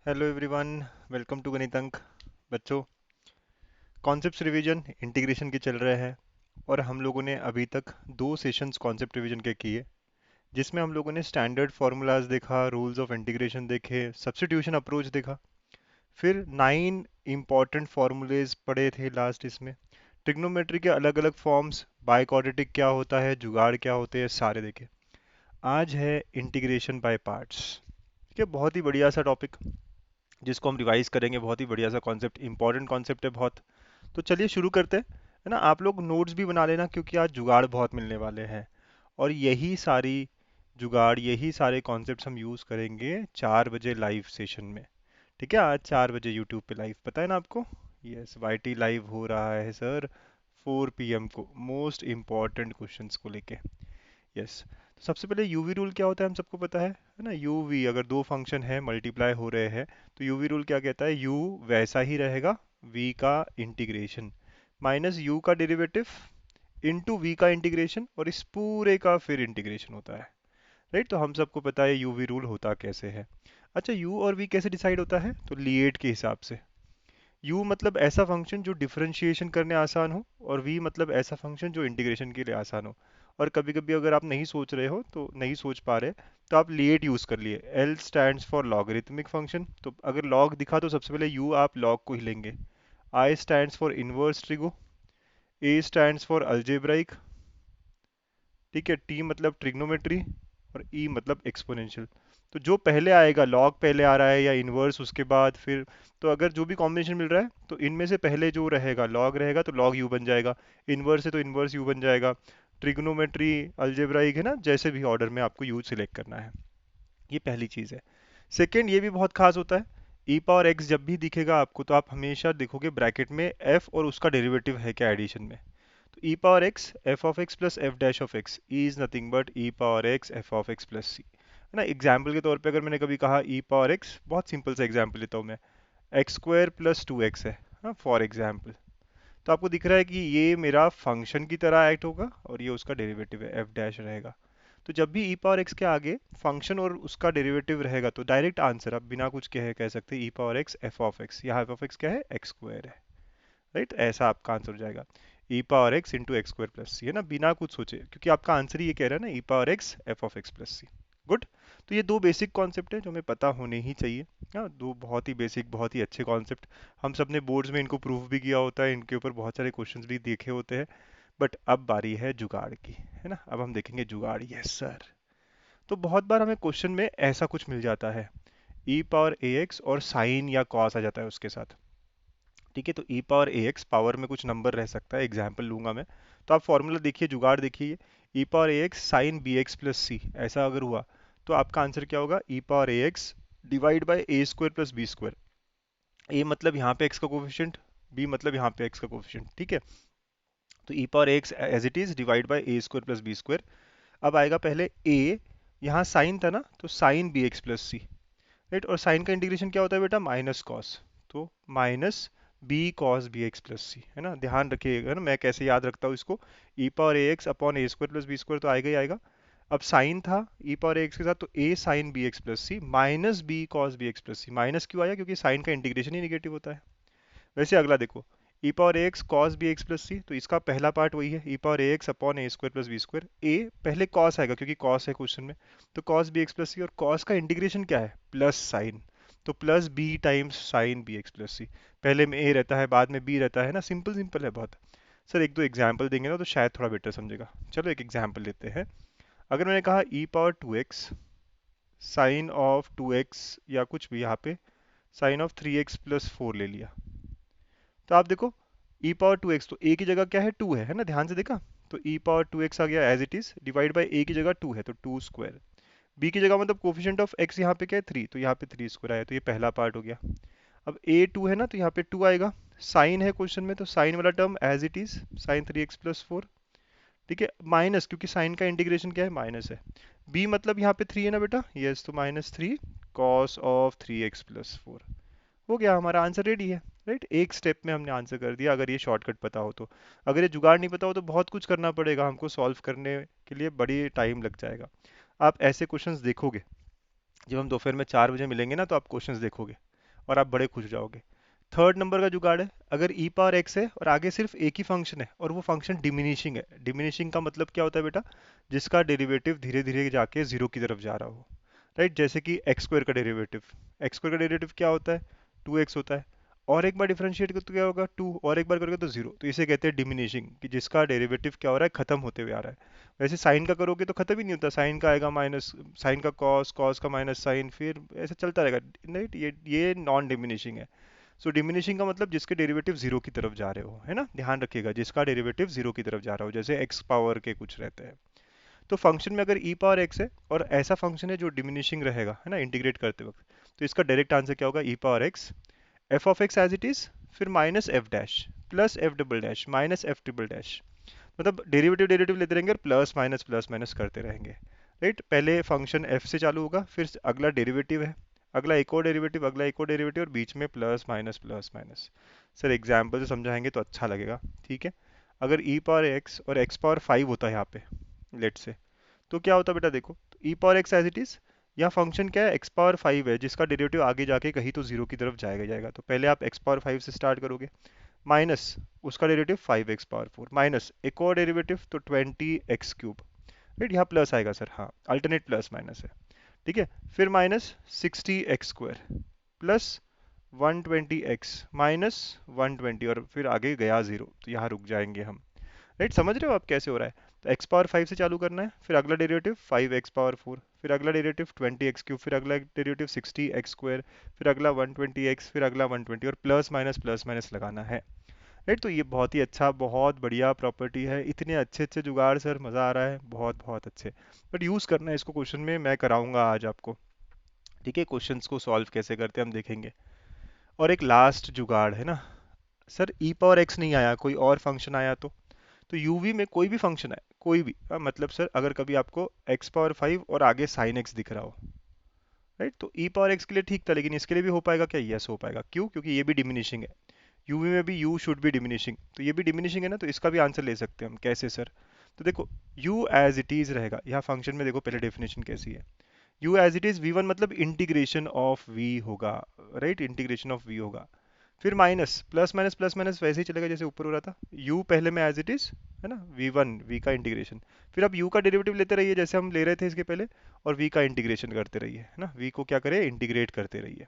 Hello everyone. Welcome to गणित अंक। बच्चों, कॉन्सेप्ट्स रिवीजन इंटीग्रेशन के चल रहे हैं और हम लोगों ने अभी तक दो सेशंस कॉन्सेप्ट रिवीजन के किए, जिसमें हम लोगों ने स्टैंडर्ड फार्मूलाज देखा, रूल्स ऑफ इंटीग्रेशन देखे, सब्स्टिट्यूशन अप्रोच देखा, फिर 9 इंपॉर्टेंट फार्मूलेज पढ़े थे लास्ट इसमें। ट्रिग्नोमेट्री के अलग अलग फॉर्म्स, बाइक्वाड्रेटिक क्या होता है, जुगाड़ क्या होते हैं, सारे देखे। आज है इंटीग्रेशन बाय पार्ट्स। ठीक है, बहुत ही बढ़िया सा टॉपिक जिसको हम रिवाइज करेंगे। बहुत ही बढ़िया सा कॉन्सेप्ट, इंपॉर्टेंट कॉन्सेप्ट है बहुत। तो चलिए शुरू करते हैं, है ना। आप लोग नोट्स भी बना लेना क्योंकि आज जुगाड़ बहुत मिलने वाले हैं और यही सारी जुगाड़, यही सारे कॉन्सेप्ट्स हम यूज़ करेंगे 4 बजे लाइव सेशन में। ठीक है, आज 4 बजे यूट्यूब पे लाइव, पता है ना आपको। यस, वाईटी लाइव हो रहा है सर 4 PM को, मोस्ट इम्पॉर्टेंट क्वेश्चंस को लेके। यस, तो सबसे पहले यूवी रूल क्या होता है हम सबको पता है ना। यूवी, अगर दो फंक्शन है मल्टीप्लाई हो रहे हैं तो यूवी रूल क्या कहता है, यू वैसा ही रहेगा, वी का इंटीग्रेशन माइनस यू का डेरिवेटिव इनटू वी का इंटीग्रेशन और इस पूरे का फिर इंटीग्रेशन होता है। राइट, तो हम सबको पता है यूवी रूल होता कैसे है। अच्छा, यू और वी कैसे डिसाइड होता है, तो लिएट के हिसाब से। u मतलब ऐसा फंक्शन जो डिफरेंशिएशन करने आसान हो और v मतलब ऐसा फंक्शन जो इंटीग्रेशन के लिए आसान हो। और कभी कभी अगर आप नहीं सोच रहे हो, तो नहीं सोच पा रहे, तो आप लिएट यूज कर लिए। l stands for logarithmic function, तो अगर लॉग दिखा तो सबसे पहले u आप लॉग को ही लेंगे। i stands for inverse trigo, a stands for algebraic, ठीक है, t मतलब ट्रिग्नोमेट्री और e मतलब एक्सपोनेंशियल। तो जो पहले आएगा, लॉग पहले आ रहा है या इनवर्स उसके बाद फिर, तो अगर जो भी कॉम्बिनेशन मिल रहा है तो इनमें से पहले जो रहेगा लॉग रहेगा तो लॉग यू बन जाएगा, इनवर्स है तो इनवर्स यू बन जाएगा, ट्रिग्नोमेट्री अलजेब्राइक है ना, जैसे भी ऑर्डर में आपको यू सिलेक्ट करना है। ये पहली चीज़ है। सेकेंड, ये भी बहुत खास होता है, ई पावर एक्स जब भी दिखेगा आपको तो आप हमेशा देखोगे ब्रैकेट में एफ और उसका डेरिवेटिव है क्या एडिशन में। तो e power x f of x plus F dash of x is nothing but e power x f of x plus c, है ना। एग्जाम्पल के तौर पे अगर मैंने कभी कहा e पावर x, बहुत सिंपल सा एग्जाम्पल लेता हूँ मैं, एक्स स्क्वायर प्लस 2x है, हाँ, फॉर एग्जाम्पल। तो आपको दिख रहा है कि ये मेरा फंक्शन की तरह एक्ट होगा और ये उसका डेरिवेटिव है, एफ डैश रहेगा। तो जब भी e पावर x के आगे फंक्शन और उसका डेरिवेटिव रहेगा तो डायरेक्ट आंसर आप बिना कुछ कहे कह सकते हैं e power x f of x, यहाँ f ऑफ x क्या है, एक्स स्क्वायर है। राइट, ऐसा आपका आंसर हो जाएगा, e power x into x square plus c, है ना, बिना कुछ सोचे, क्योंकि आपका आंसर ही ये कह रहा है ना, e power x F of x plus c. Good. तो ये दो बेसिक कॉन्सेप्ट है जो हमें पता होने ही चाहिए। हाँ, दो बहुत ही बेसिक, बहुत ही अच्छे कॉन्सेप्ट। हम सब ने बोर्ड्स में इनको प्रूफ भी किया होता है, इनके ऊपर बहुत सारे क्वेश्चंस भी देखे होते हैं। बट अब बारी है जुगाड़ की, है ना। अब हम देखेंगे जुगाड़। Yes sir. तो बहुत बार हमें क्वेश्चन में ऐसा कुछ मिल जाता है, ई पावर ए एक्स और साइन या कॉस आ जाता है उसके साथ। ठीक है, तो e power a x, power में कुछ नंबर रह सकता है, एग्जाम्पल लूंगा मैं। तो आप फॉर्मूला देखिए, जुगाड़ देखिए, e power a x sine b x plus c, ऐसा अगर हुआ तो आपका आंसर क्या होगा, e power a x divide by a square plus b square. A मतलब यहाँ पे x का कोफिशिएंट, b मतलब यहाँ पे x का कोफिशिएंट, ठीक है। तो e power x as it is divide by a square plus b square. अब आएगा पहले a, यहाँ साइन था ना तो sine b x plus c. Right, और साइन का इंटीग्रेशन क्या होता है बेटा, माइनस कॉस, तो minus b cos b x plus c, है ना। ध्यान रखिएगा ना मैं कैसे याद रखता हूँ इसको, ई power a x upon a square plus b square तो आएगा ही आएगा। अब साइन था ई पावर ए एक्स के साथ तो a sine b x plus c minus b cos b x plus c. Minus क्यों आया, क्योंकि साइन का इंटीग्रेशन ही निगेटिव होता है। वैसे अगला देखो, ई power x cos b x plus c, तो इसका पहला पार्ट वही है, e power x upon a square plus b square. A पहले कॉस आएगा क्योंकि कॉस है क्वेश्चन में, तो cos b x plus c, और कॉस का इंटीग्रेशन क्या है, प्लस साइन, तो plus b times sine b x plus c. पहले में ए रहता है बाद में बी रहता है ना, सिंपल सिंपल है बहुत। सर एक दो एग्जाम्पल देंगे ना तो शायद थोड़ा बेटर समझेगा। चलो एक एग्जाम्पल लेते हैं। अगर मैंने कहा e power to x sine of two x, या कुछ भी यहाँ पे sine of three x plus four ले लिया, तो आप देखो e पावर टू एक्स, तो a की जगह क्या है, टू है ना, ध्यान से देखा। तो e पावर टू एक्स आ गया as it is, divide by a की जगह टू है तो टू स्क्वायर, b की जगह मतलब कोफिशिएंट ऑफ x यहाँ पे क्या है, थ्री, तो यहाँ पे थ्री स्क्वायर आया, तो ये पहला पार्ट हो गया। अब a टू है ना तो यहाँ पे टू आएगा, साइन है क्वेश्चन में तो साइन वाला term as it is sine three x plus four, ठीक है, माइनस क्योंकि साइन का इंटीग्रेशन क्या है, माइनस है। b मतलब यहाँ पे थ्री है ना बेटा, यस, तो minus three cos of three x plus four. हो गया, हमारा आंसर रेडी है। राइट, एक स्टेप में हमने आंसर कर दिया, अगर ये शॉर्टकट पता हो तो। अगर ये जुगाड़ नहीं पता हो तो बहुत कुछ करना पड़ेगा हमको, सॉल्व करने के लिए बड़ी टाइम लग जाएगा। आप ऐसे क्वेश्चंस देखोगे, जब हम दोपहर में 4 बजे मिलेंगे ना तो आप क्वेश्चंस देखोगे, और आप बड़े खुश हो जाओगे। थर्ड नंबर का जुगाड़ है, अगर ई पावर एक्स है और आगे सिर्फ एक ही फंक्शन है और वो फंक्शन डिमिनिशिंग है। डिमिनिशिंग का मतलब क्या होता है बेटा, जिसका डेरिवेटिव धीरे धीरे जाके जीरो की तरफ जा रहा हो। राइट, जैसे कि एक्स स्क्वायर का डेरिवेटिव, एक्स स्क्वायर का डेरिवेटिव क्या होता है, 2x होता है। और एक बार डिफरेंशिएट करो तो क्या होगा, 2, और एक बार करोगे तो 0। तो इसे कहते हैं डिमिनिशिंग, कि जिसका डेरिवेटिव क्या हो रहा है, खत्म होते हुए आ रहा है। वैसे साइन का करोगे तो खत्म ही नहीं होता, साइन का आएगा माइनस, साइन का कॉस, कॉस का माइनस साइन, फिर ऐसे चलता रहेगा। राइट, ये नॉन डिमिनिशिंग है। सो डिमिनिशिंग का मतलब जिसके डेरिवेटिव जीरो की तरफ जा रहे हो, है ना, ध्यान रखिएगा, जिसका डेरिवेटिव जीरो की तरफ जा रहा हो, जैसे एक्स पावर के कुछ रहते हैं। तो फंक्शन में अगर ई पावर एक्स है और ऐसा फंक्शन है जो डिमिनिशिंग रहेगा, है ना, इंटीग्रेट करते वक्त, तो इसका डायरेक्ट आंसर क्या होगा, E power x, F of X as it is, फिर minus F dash plus F double dash minus F triple dash. मतलब डेरिवेटिव डेरिवेटिव लेते रहेंगे और प्लस माइनस करते रहेंगे। राइट, पहले फंक्शन एफ से चालू होगा, फिर अगला डेरिवेटिव है, अगला एक और डेरिवेटिव, अगला एक और डेरिवेटिव, और बीच में प्लस माइनस। सर एग्जाम्पल से समझाएंगे तो अच्छा लगेगा, ठीक है। अगर ई पावर एक्स और एक्स पावर 5 होता है यहाँ पे, लेट से, तो क्या होता है बेटा, देखो, ई power x as it is, या फंक्शन क्या है, एक्स पावर 5 है, जिसका डेरिवेटिव आगे जाके कहीं तो जीरो की तरफ जाएगा जाएगा। तो पहले आप एक्स पावर 5 से स्टार्ट करोगे, माइनस उसका डेरिवेटिव 5x पावर 4, माइनस एक और डेरिवेटिव तो 20x क्यूब। राइट, यहाँ प्लस आएगा सर, हाँ, अल्टरनेट प्लस माइनस है, ठीक है। फिर minus 60x square plus 120x minus 120, और फिर आगे गया जीरो, तो यहाँ रुक जाएंगे हम। राइट, समझ रहे हो आप कैसे हो रहा है। तो एक्स पावर 5 से चालू करना है, फिर अगला डेरिवेटिव 5x पावर 4, फिर अगला डेरिवेटिव 20x क्यूब, फिर अगला डेरिवेटिव 60x स्क्वायर, फिर अगला 120x, फिर अगला 120, और प्लस माइनस लगाना है। राइट, तो ये बहुत ही अच्छा, बहुत बढ़िया प्रॉपर्टी है। इतने अच्छे अच्छे जुगाड़ सर, मज़ा आ रहा है, बहुत बहुत अच्छे। बट यूज़ करना है इसको, क्वेश्चन में मैं कराऊंगा आज आपको, ठीक है। क्वेश्चंस को सॉल्व कैसे करते हैं हम देखेंगे। और एक लास्ट जुगाड़ है ना, सर ई पावर एक्स नहीं आया, कोई और फंक्शन आया तो यूवी में कोई भी फंक्शन है, कोई भी, मतलब सर अगर कभी आपको एक्स पावर 5 और आगे साइन एक्स दिख रहा हो, राइट, तो ई पावर एक्स के लिए ठीक था, लेकिन इसके लिए भी हो पाएगा क्या, यस हो पाएगा। क्यों, क्योंकि ये भी डिमिनिशिंग है। यूवी में भी यू शुड बी डिमिनिशिंग, तो ये भी डिमिनिशिंग है ना, तो इसका भी आंसर ले सकते हैं हम। कैसे सर, तो देखो, यू एज इट इज रहेगा यहाँ फंक्शन में, देखो पहले डेफिनेशन कैसी है, u as it is v one, मतलब इंटीग्रेशन ऑफ वी होगा। राइट, इंटीग्रेशन ऑफ वी होगा। फिर माइनस प्लस माइनस वैसे ही चलेगा जैसे ऊपर हो रहा था, यू पहले में एज इट इज, है ना, वी वन, वी का इंटीग्रेशन, फिर आप यू का डेरिवेटिव लेते रहिए जैसे हम ले रहे थे इसके पहले, और वी का इंटीग्रेशन करते रहिए, है ना, वी को क्या करें, इंटीग्रेट करते रहिए।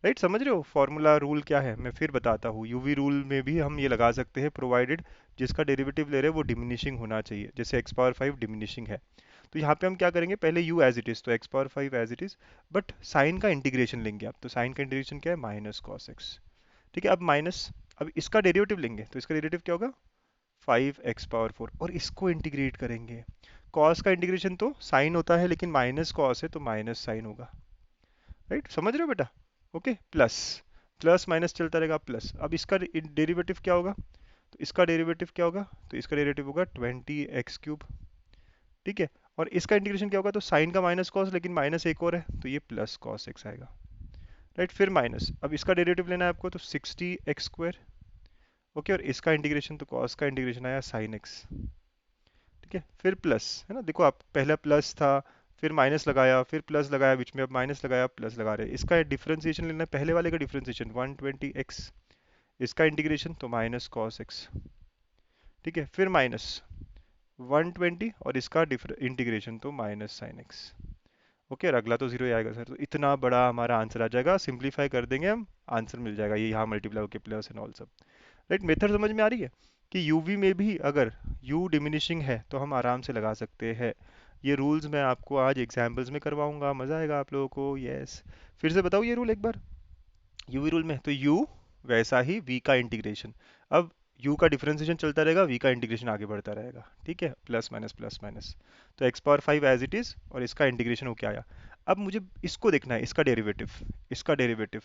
राइट, समझ रहे हो फॉर्मूला रूल क्या है, मैं फिर बताता हूँ। यूवी रूल में भी हम ये लगा सकते हैं, प्रोवाइडेड जिसका डेरिवेटिव ले रहे हैं वो डिमिनिशिंग होना चाहिए, जैसे एक्स पावर 5 डिमिनिशिंग है। तो यहाँ पे हम क्या करेंगे, पहले यू एज इट इज, तो x power 5 as it is, but sine का इंटीग्रेशन लेंगे आप, तो साइन का इंटीग्रेशन क्या है, माइनस कॉस एक्स। ठीक है, अब माइनस, अब इसका डेरिवेटिव लेंगे, तो इसका डेरिवेटिव क्या होगा, 5x पावर 4, और इसको इंटीग्रेट करेंगे। कॉस का इंटीग्रेशन तो साइन होता है, लेकिन माइनस कॉस है तो माइनस साइन होगा। राइट, समझ रहे हो बेटा, ओके। प्लस प्लस माइनस चलता रहेगा, प्लस, अब इसका डेरिवेटिव क्या होगा, तो इसका डेरिवेटिव क्या होगा, तो इसका डेरिवेटिव होगा 20x क्यूब, ठीक है। और इसका इंटीग्रेशन क्या होगा, तो साइन का माइनस कॉस, लेकिन माइनस एक और है तो ये प्लस कॉस एक्स आएगा। राइट, फिर माइनस, अब इसका डेरिवेटिव लेना है आपको, तो 60x स्क्वायर, ओके, और इसका इंटीग्रेशन, तो कॉस का इंटीग्रेशन आया साइन एक्स, ठीक है। फिर प्लस, है ना, देखो आप पहला प्लस था, फिर माइनस लगाया, फिर प्लस लगाया बीच में, अब माइनस लगाया, प्लस लगा रहे हैं। इसका डिफरेंशिएशन लेना है, पहले वाले का डिफरेंशिएशन 120x, इसका इंटीग्रेशन तो माइनस कॉस एक्स, ठीक है। फिर माइनस 120 और इसका इंटीग्रेशन तो माइनस साइन एक्स, ओके, और अगला तो जीरो ही आएगा सर। तो इतना बड़ा हमारा आंसर आ जाएगा, सिंप्लीफाई कर देंगे हम, आंसर मिल जाएगा, ये यहाँ मल्टीप्लाई होकर प्लस एंड ऑल सब। राइट, मेथड समझ में आ रही है, कि यूवी में भी अगर यू डिमिनिशिंग है तो हम आराम से लगा सकते हैं। ये रूल्स मैं आपको आज एग्जाम्पल्स में करवाऊंगा, मज़ा आएगा आप लोगों को, यस। फिर से बताओ ये रूल एक बार, यूवी रूल में तो यू, वैसा ही वी का इंटीग्रेशन, अब यू का डिफरेंशिएशन चलता रहेगा, वी का इंटीग्रेशन आगे बढ़ता रहेगा, ठीक है, प्लस माइनस। तो x power 5 as it is, और इसका इंटीग्रेशन हो क्या आया। अब मुझे इसको देखना है, इसका डेरिवेटिव, इसका डेरिवेटिव,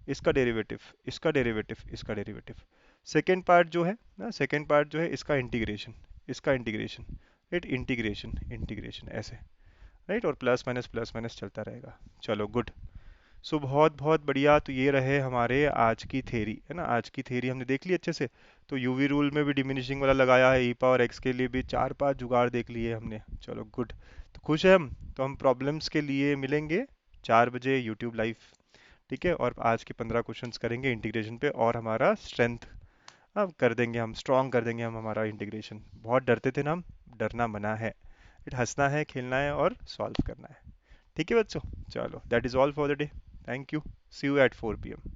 इसका डेरिवेटिव, इसका डेरिवेटिव, इसका डेरिवेटिव, सेकेंड पार्ट जो है ना, सेकेंड पार्ट जो है इसका इंटीग्रेशन, इसका इंटीग्रेशन, राइट, इंटीग्रेशन इंटीग्रेशन ऐसे, राइट, और प्लस माइनस चलता रहेगा। चलो गुड, सो बहुत बहुत बढ़िया। तो ये रहे हमारे आज की थेरी, है ना, आज की थेरी हमने देख ली अच्छे से। तो यूवी रूल में भी डिमिनिशिंग वाला लगाया है, ई पावर एक्स के लिए भी 4-5 जुगाड़ देख लिए हमने। चलो गुड, तो खुश है हम। तो हम प्रॉब्लम्स के लिए मिलेंगे 4 बजे यूट्यूब लाइव, ठीक है, और आज के 15 क्वेश्चंस करेंगे इंटीग्रेशन पे, और हमारा स्ट्रेंथ अब कर देंगे, हम स्ट्रॉन्ग कर देंगे हम हमारा इंटीग्रेशन। बहुत डरते थे ना हम, डरना मना है, इट हंसना है, खेलना है और सॉल्व करना है। ठीक है बच्चों, चलो that is all for the day. Thank you, see you at 4 PM।